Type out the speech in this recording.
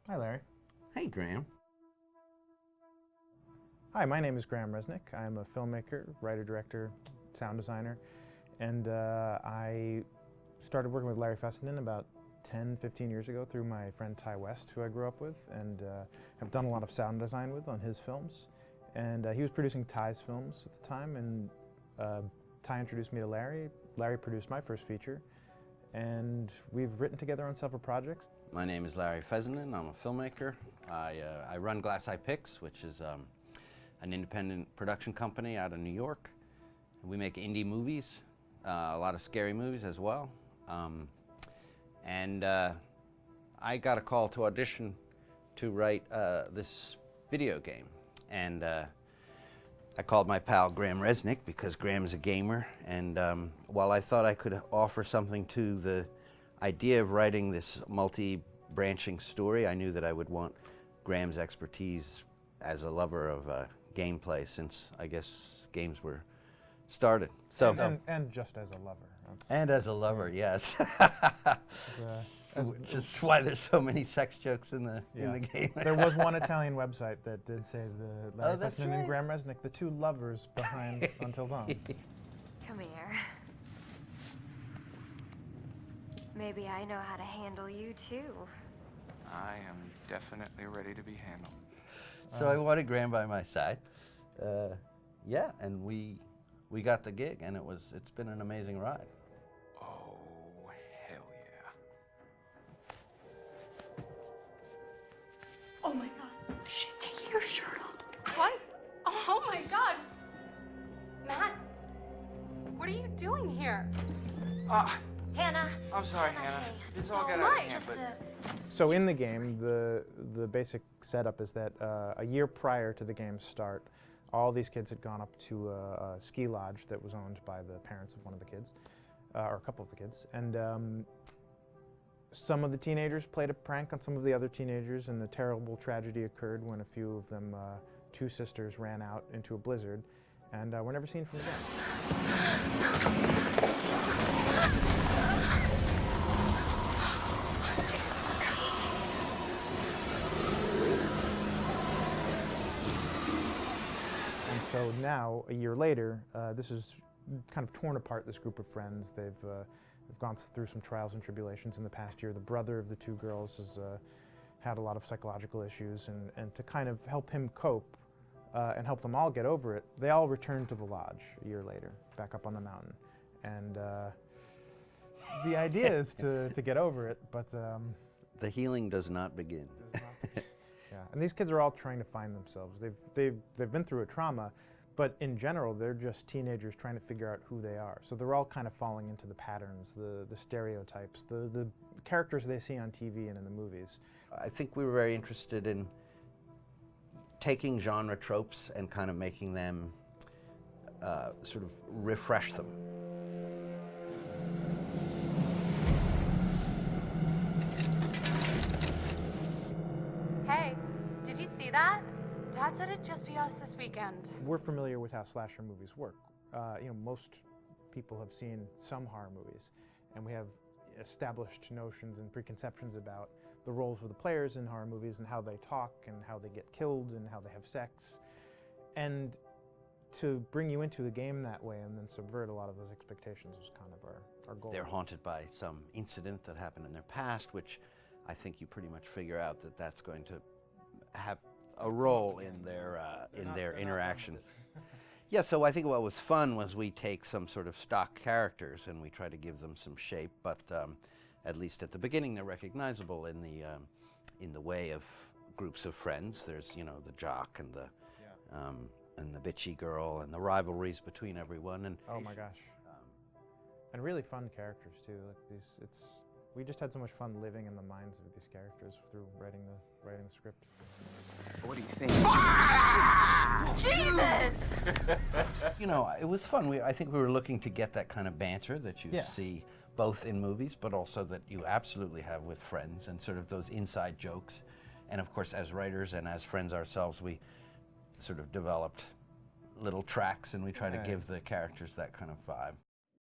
Hi, Larry. Hey, Graham. Hi, my name is Graham Resnick. I'm a filmmaker, writer, director, sound designer, and I started working with Larry Fessenden about 10, 15 years ago through my friend Ty West, who I grew up with, and have done a lot of sound design with on his films. And he was producing Ty's films at the time, and Ty introduced me to Larry. Larry produced my first feature, and we've written together on several projects. My name is Larry Fessenden. I'm a filmmaker. I run Glass Eye Pix, which is an independent production company out of New York. We make indie movies, a lot of scary movies as well. I got a call to audition to write this video game. And I called my pal Graham Resnick because Graham's a gamer. And while I thought I could offer something to the idea of writing this multi-branching story, I knew that I would want Graham's expertise as a lover of gameplay, since I guess games were started. So and just as a lover. And as a lover, yes. Which As is why there's so many sex jokes in the game. There was one Italian website that did say the Larry that's Fessenden right. and Graham Resnick, the two lovers behind Until Dawn. Come here. Maybe I know how to handle you too. I am definitely ready to be handled. So I wanted Graham by my side. Yeah, and we got the gig, and it's been an amazing ride. Oh, hell yeah. Oh my god, she's taking her shirt off. What? Oh my god. Matt, what are you doing here? Hannah. I'm sorry, Hannah. This all got Don't out of mind, hand, just but So in the game, the basic setup is that a year prior to the game's start, all these kids had gone up to a ski lodge that was owned by the parents of one of the kids, or a couple of the kids, and some of the teenagers played a prank on some of the other teenagers, and the terrible tragedy occurred when a few of them, two sisters, ran out into a blizzard, and were never seen from again. And so now, a year later, this is kind of torn apart, this group of friends. They've gone through some trials and tribulations in the past year. The brother of the two girls has had a lot of psychological issues, and to kind of help him cope and help them all get over it, they all returned to the lodge a year later, back up on the mountain. And the idea is to get over it, but The healing does not begin. yeah, and these kids are all trying to find themselves. They've been through a trauma, but in general, they're just teenagers trying to figure out who they are. So they're all kind of falling into the patterns, the stereotypes, the characters they see on TV and in the movies. I think we were very interested in taking genre tropes and kind of making them sort of refresh them. Hey, did you see that? Dad said it'd just be us this weekend. We're familiar with how slasher movies work. Most people have seen some horror movies, and we have established notions and preconceptions about the roles of the players in horror movies and how they talk and how they get killed and how they have sex. And to bring you into the game that way and then subvert a lot of those expectations was kind of our goal. They're haunted by some incident that happened in their past, which I think you pretty much figure out that that's going to have a role in their interaction. Yeah, so I think what was fun was we take some sort of stock characters and we try to give them some shape, but at least at the beginning they're recognizable in the way of groups of friends. There's, the jock and the bitchy girl and the rivalries between everyone. And oh my gosh. And really fun characters too. Like we just had so much fun living in the minds of these characters through writing the script. what do you think? Jesus! It was fun. I think we were looking to get that kind of banter that you Yeah. see both in movies, but also that you absolutely have with friends, and sort of those inside jokes. And of course, as writers and as friends ourselves, we sort of developed little tracks, and we try to give the characters that kind of vibe.